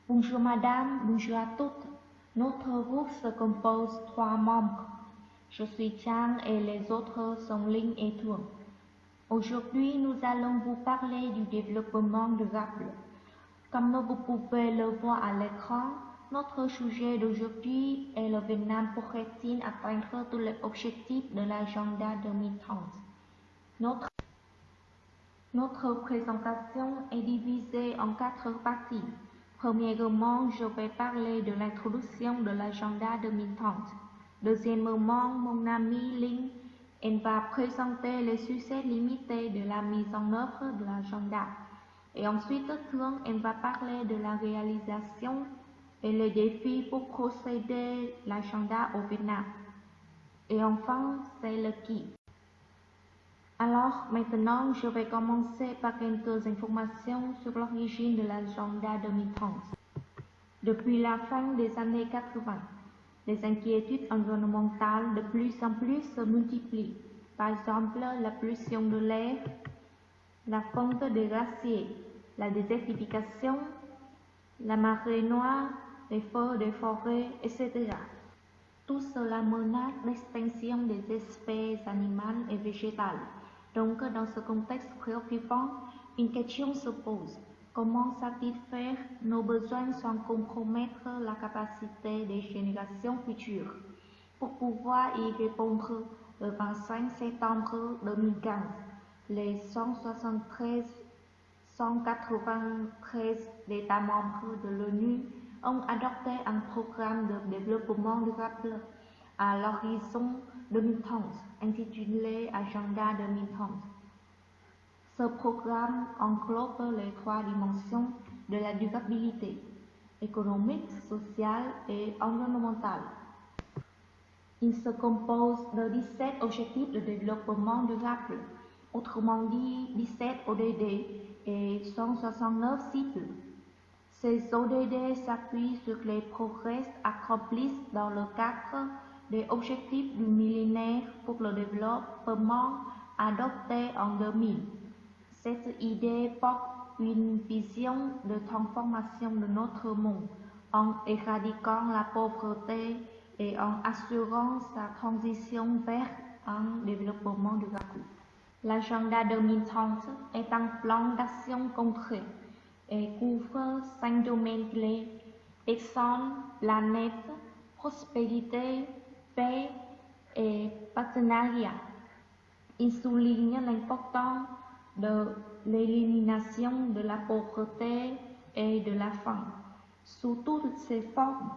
Bonjour madame, bonjour à toutes. Notre groupe se compose de 3 membres. Je suis Chang et les autres sont Ling et Thuong. Aujourd'hui, nous allons vous parler du développement durable. Comme vous pouvez le voir à l'écran, notre sujet d'aujourd'hui est le Vietnam pourrait-il atteindre tous les objectifs de l'agenda 2030. Notre présentation est divisée en 4 parties. Premièrement, je vais parler de l'introduction de l'agenda 2030. Deuxièmement, mon ami Ling va présenter les succès limités de la mise en œuvre de l'agenda. Et ensuite, Thuong va parler de la réalisation et les défis pour procéder l'agenda au Vietnam. Et enfin, c'est le qui. Alors, maintenant, je vais commencer par quelques informations sur l'origine de l'agenda 2030. Depuis la fin des années 80, les inquiétudes environnementales de plus en plus se multiplient. Par exemple, la pollution de l'air, la fonte des glaciers, la désertification, la marée noire, les feux des forêts, etc. Tout cela menace l'extinction des espèces animales et végétales. Donc, dans ce contexte préoccupant, une question se pose. Comment satisfaire nos besoins sans compromettre la capacité des générations futures? Pour pouvoir y répondre, le 25 septembre 2015, les 193 États membres de l'ONU ont adopté un programme de développement durable à l'horizon 2030, intitulé Agenda 2030. Ce programme englobe les 3 dimensions de la durabilité, économique, sociale et environnementale. Il se compose de 17 objectifs de développement durable, autrement dit 17 ODD et 169 cibles. Ces ODD s'appuient sur les progrès accomplis dans le cadre des objectifs du millénaire pour le développement adoptés en 2000. Cette idée porte une vision de transformation de notre monde en éradiquant la pauvreté et en assurant sa transition vers un développement durable. L'agenda 2030 est un plan d'action concret et couvre 5 domaines clés: personnes, planète, prospérité, paix et partenariat. Il souligne l'importance de l'élimination de la pauvreté et de la faim sous toutes ses formes.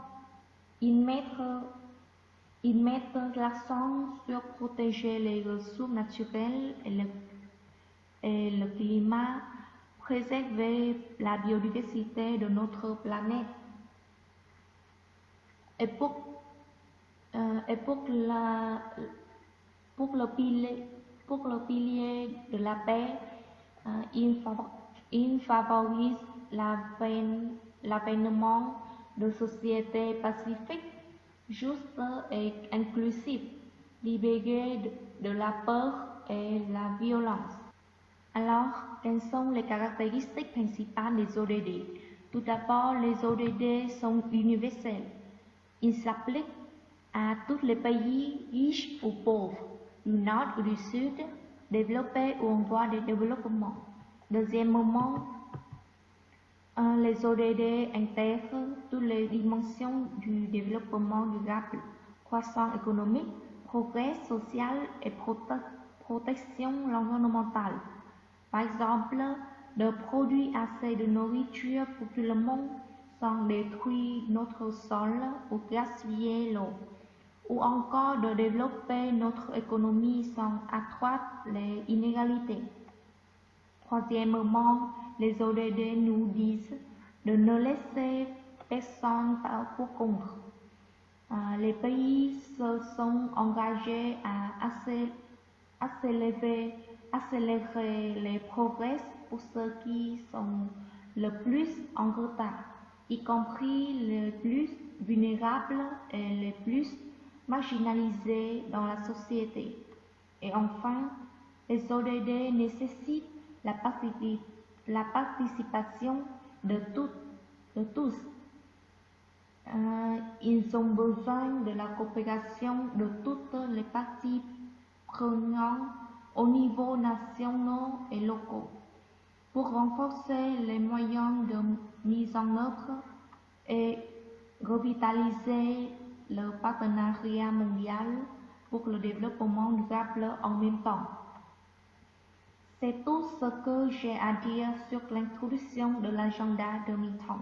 Il met l'accent sur protéger les ressources naturelles et le climat, préserver la biodiversité de notre planète. Et pour le pilier de la paix, il favorise l'avènement de sociétés pacifiques, justes et inclusives, libérées de la peur et la violence. Alors, quelles sont les caractéristiques principales des ODD? Tout d'abord, les ODD sont universels. Ils s'appliquent à tous les pays riches ou pauvres, du nord ou du sud, développés ou en voie de développement. Deuxièmement, les ODD intègrent toutes les dimensions du développement durable: croissance économique, progrès social et protection environnementale. Par exemple, de produire assez de nourriture pour tout le monde sans détruire notre sol ou gaspiller l'eau, ou encore de développer notre économie sans accroître les inégalités. Troisièmement, les ODD nous disent de ne laisser personne pour compte. Les pays se sont engagés à accélérer les progrès pour ceux qui sont le plus en retard, y compris les plus vulnérables et les plus marginalisés dans la société. Et enfin, les ODD nécessitent la participation de tous, Ils ont besoin de la coopération de toutes les parties prenantes au niveau national et local pour renforcer les moyens de mise en œuvre et revitaliser le partenariat mondial pour le développement durable en même temps. C'est tout ce que j'ai à dire sur l'introduction de l'agenda 2030.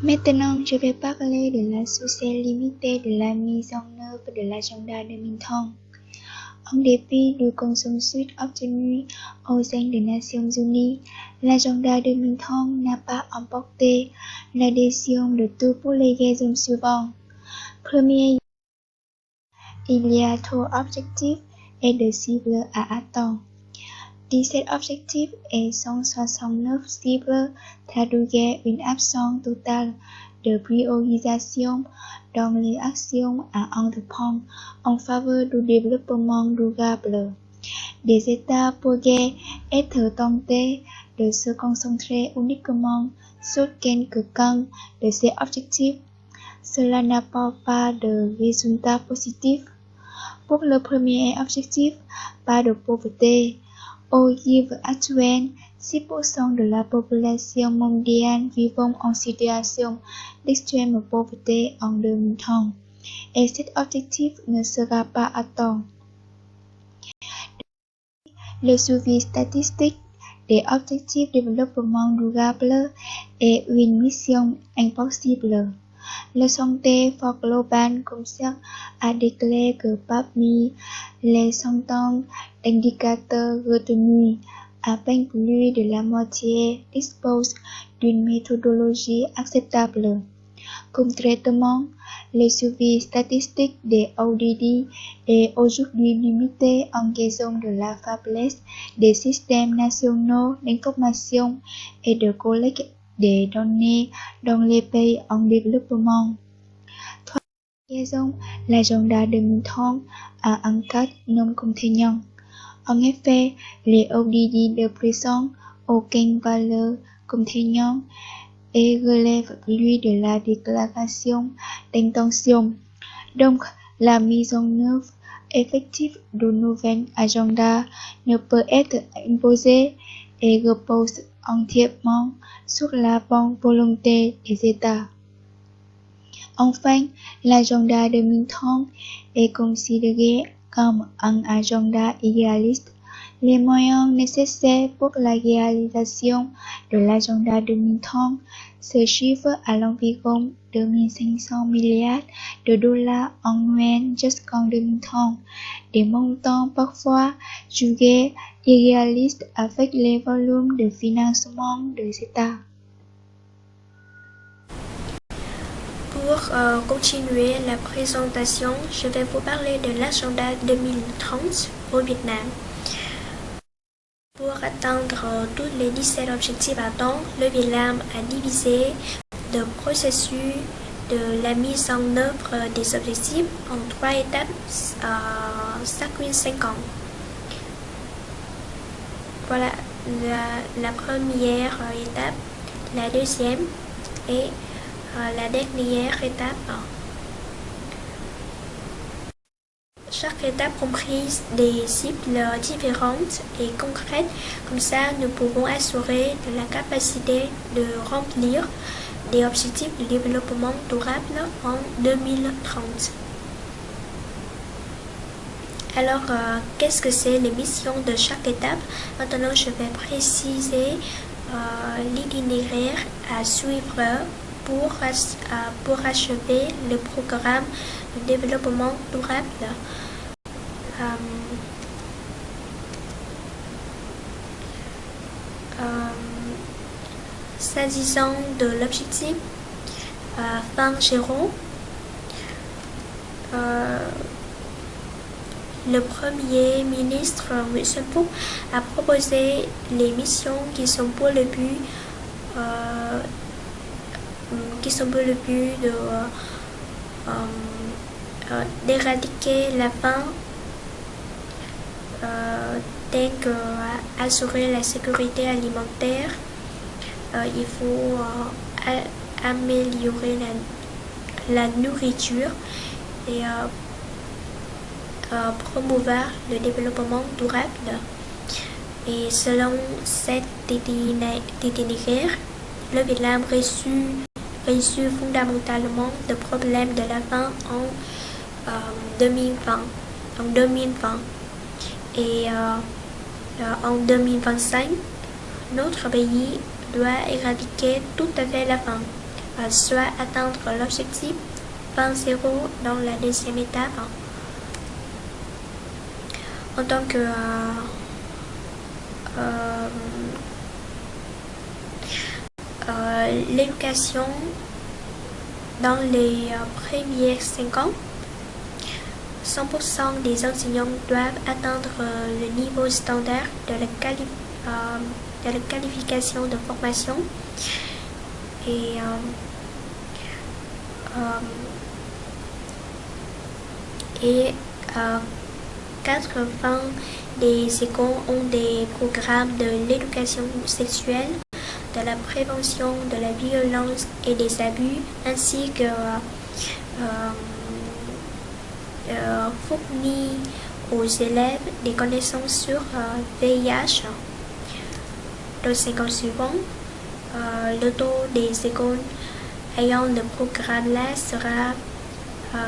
Maintenant, je vais parler de la succès limitée de la mise en œuvre de l'agenda 2030. En dépit du consensus obtenu au sein des Nations Unies, l'agenda 2030 n'a pas emporté l'adhésion de tous pour les raisons suivantes. Premier, il y a trop d'objectifs et de cibles à atteindre. 17 objectifs et 169 cibles traduisent une absence totale de priorisation dans les actions à entreprendre en faveur du développement durable. Des États pourraient être tentés de se concentrer uniquement sur quelques-uns de ces objectifs. Cela n'apporte pas de résultats positifs. Pour le premier objectif, pas de pauvreté. Au niveau actuel, 6% de la population mondiale vivant en situation d'extrême pauvreté en 2030, et cet objectif ne sera pas atteint. Le suivi statistique des objectifs de développement durable est une mission impossible. Le Santé for Global Compact a déclaré que parmi les centaines d'indicateurs retenus, à peine plus de la moitié disposent d'une méthodologie acceptable. Concrètement, le suivi statistique des ODD est aujourd'hui limité en raison de la faiblesse des systèmes nationaux d'information et de collecte des données dans les pays en développement. Troisième raison, l'agenda 2030 a un cadre non contraignant. En effet, les ODD ne présentent aucune valeur contraignante et relèvent lui de la déclaration d'intention. Donc, la mise en œuvre effective du nouvel agenda ne peut être imposée et repose entièrement sur la bonne volonté des États. Enfin, l'agenda 2030 est considéré comme un agenda idéaliste. Les moyens nécessaires pour la réalisation de l'agenda 2030 se chiffrent à l'environ 2500 milliards de dollars annuels jusqu'en 2030, des montants parfois jugés irréalistes avec les volumes de financement des États. Pour continuer la présentation, je vais vous parler de l'agenda 2030 au Vietnam. Pour atteindre tous les 17 objectifs atteints, le Vietnam a divisé le processus de la mise en œuvre des objectifs en 3 étapes chacune 5 ans. Voilà la première étape, la deuxième et la dernière étape. Chaque étape comprise des cibles différentes et concrètes, comme ça nous pouvons assurer la capacité de remplir des objectifs de développement durable en 2030. Alors, qu'est-ce que c'est les missions de chaque étape? Maintenant, je vais préciser l'itinéraire à suivre pour achever le programme de développement durable. S'agissant de l'objectif fin zéro, le Premier ministre Nguyễn Xuân Phúc a proposé les missions qui sont pour le but d'éradiquer la faim, telles que assurer la sécurité alimentaire, il faut améliorer la nourriture et promouvoir le développement durable. Et selon cet itinéraire, le Vietnam résout fondamentalement le problème de la faim en 2020. Et en 2025, notre pays doit éradiquer tout à fait la faim, soit atteindre l'objectif faim zéro dans la deuxième étape. En tant que l'éducation dans les premiers 5 ans, 100% des enseignants doivent atteindre le niveau standard de la qualification de formation et 80 des écoles ont des programmes de l'éducation sexuelle, de la prévention de la violence et des abus, ainsi que fournit aux élèves des connaissances sur VIH. Dans 5 ans suivants, le taux des écoles ayant le programme-là sera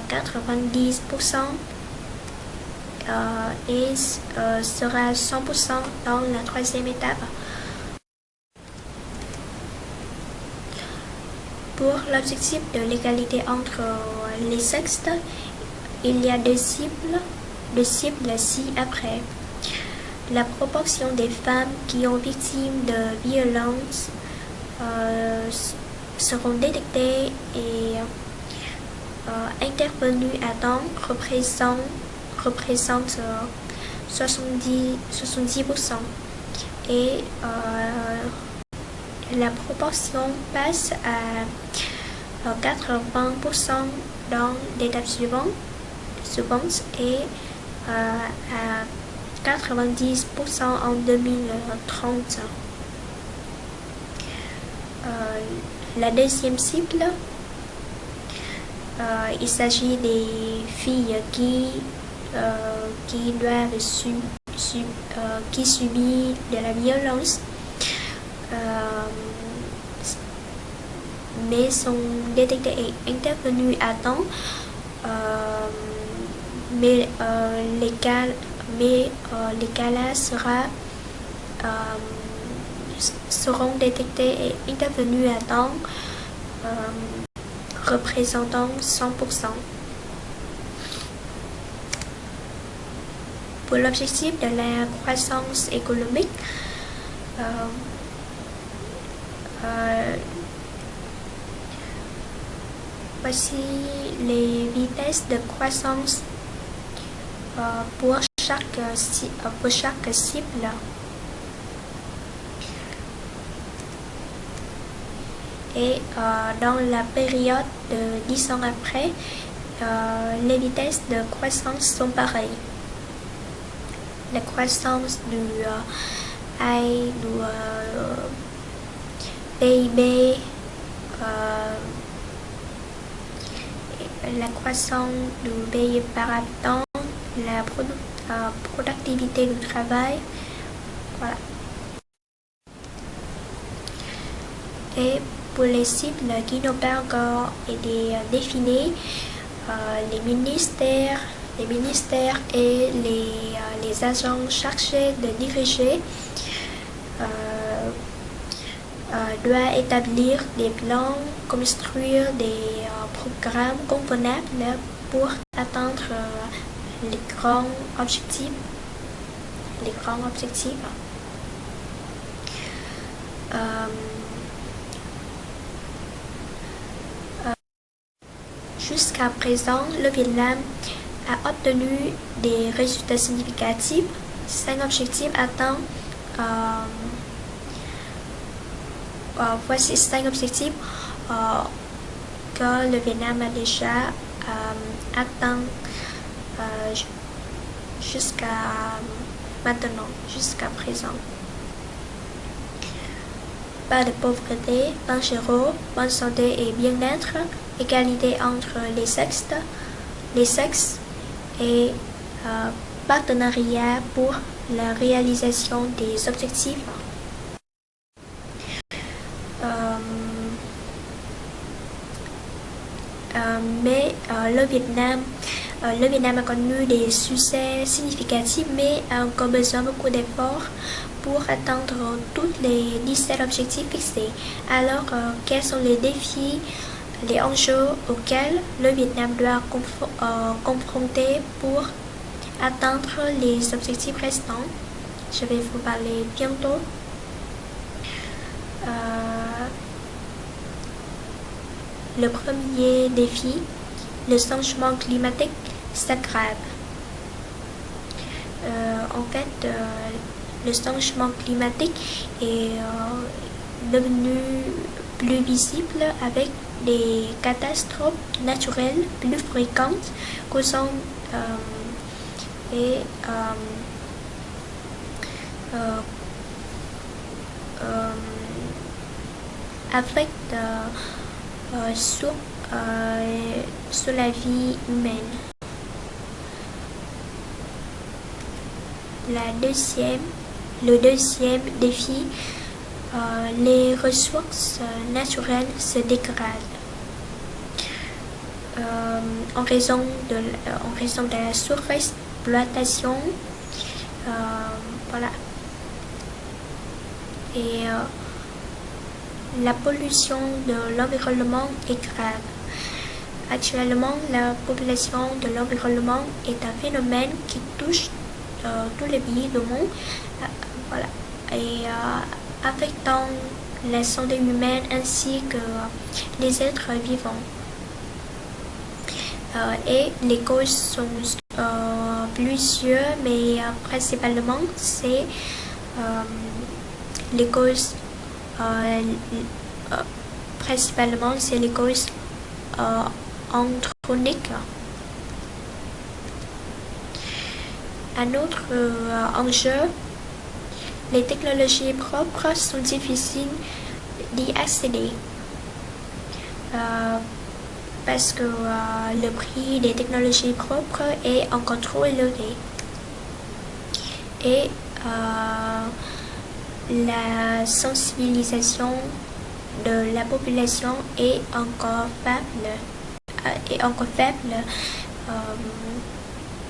90% et sera 100% dans la troisième étape. Pour l'objectif de l'égalité entre les sexes, il y a deux cibles ci-après. La proportion des femmes qui sont victimes de violences seront détectées et intervenues à temps représente 70% et la proportion passe à 80% dans l'étape suivante et à 90% en 2030. La deuxième cible, il s'agit des filles qui doivent qui subissent de la violence, mais sont détectées et intervenues à temps, mais les cas-là seront détectés et intervenus à temps, représentant 100%. Pour l'objectif de la croissance économique, voici les vitesses de croissance pour chaque cible. Et dans la période de 10 ans après, les vitesses de croissance sont pareilles. La croissance du PIB, la croissance du PIB par habitant, la productivité du travail, voilà. Et pour les cibles qui n'ont pas encore été définies, les ministères et les agents chargés de diriger doivent établir des plans, construire des programmes convenables pour atteindre les grands objectifs. Jusqu'à présent, le Vietnam a obtenu des résultats significatifs. 5 objectifs atteints. Voici 5 objectifs que le Vietnam a déjà atteint jusqu'à maintenant, jusqu'à présent. pas de pauvreté, dangereux, bonne santé et bien-être, égalité entre les sexes et partenariat pour la réalisation des objectifs. Mais le Vietnam a connu des succès significatifs, mais a encore besoin de beaucoup d'efforts pour atteindre tous les 17 objectifs fixés. Alors, quels sont les défis, les enjeux auxquels le Vietnam doit confronter pour atteindre les objectifs restants? Je vais vous parler bientôt. Le premier défi, le changement climatique s'aggrave. Le changement climatique est devenu plus visible avec des catastrophes naturelles plus fréquentes causant affectent sur la vie humaine. Le deuxième défi, les ressources naturelles se dégradent en raison de la surexploitation. Et la pollution de l'environnement est grave. Actuellement, la population de l'environnement est un phénomène qui touche tous les pays du monde, et affectant la santé humaine ainsi que les êtres vivants. Et les causes sont plusieurs, mais principalement c'est les causes anthroponiques. Un autre enjeu, les technologies propres sont difficiles d'y accéder parce que le prix des technologies propres est encore trop élevé et la sensibilisation de la population est encore faible,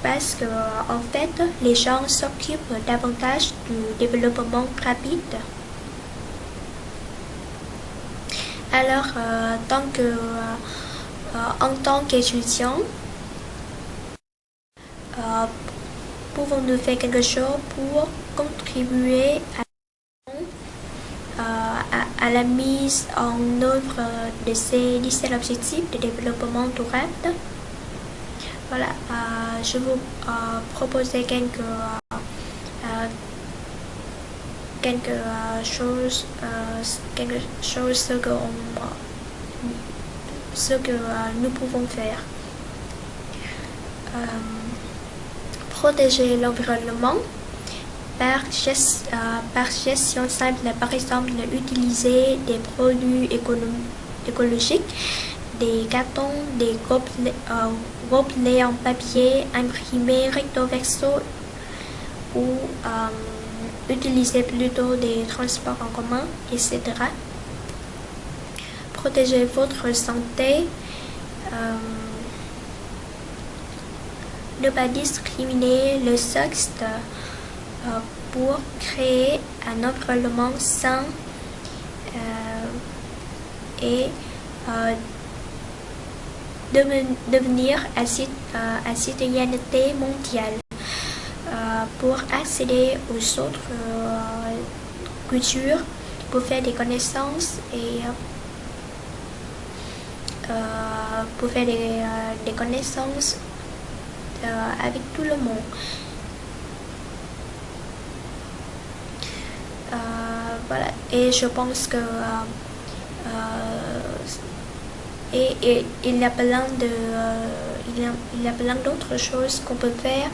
parce que en fait les gens s'occupent davantage du développement rapide. Alors en tant qu'étudiant, pouvons-nous faire quelque chose pour contribuer à la mise en œuvre de ces 17 objectifs de développement durable? Voilà, je vous proposer quelques choses, ce que nous pouvons faire. Protéger l'environnement par gestion simple, par exemple utiliser des produits écologiques, des cartons, des gobelets en papier imprimés recto verso, ou utiliser plutôt des transports en commun, etc. Protéger votre santé, ne pas discriminer le sexe pour créer un environnement sain et devenir à citoyenneté mondiale pour accéder aux autres cultures, pour faire des connaissances et pour faire des connaissances avec tout le monde. Voilà, et je pense que et il y a plein d'autres choses qu'on peut faire.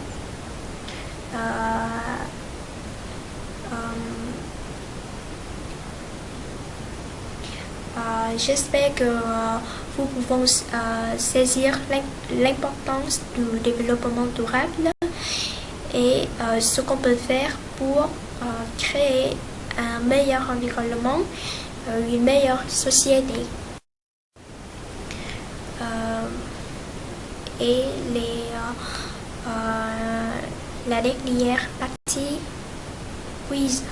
J'espère que vous pouvez saisir l'importance du développement durable et ce qu'on peut faire pour créer un meilleur environnement, une meilleure société. Et la dernière partie, quiz.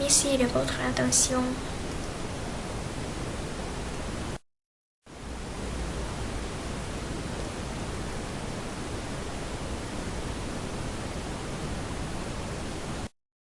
Merci de votre attention.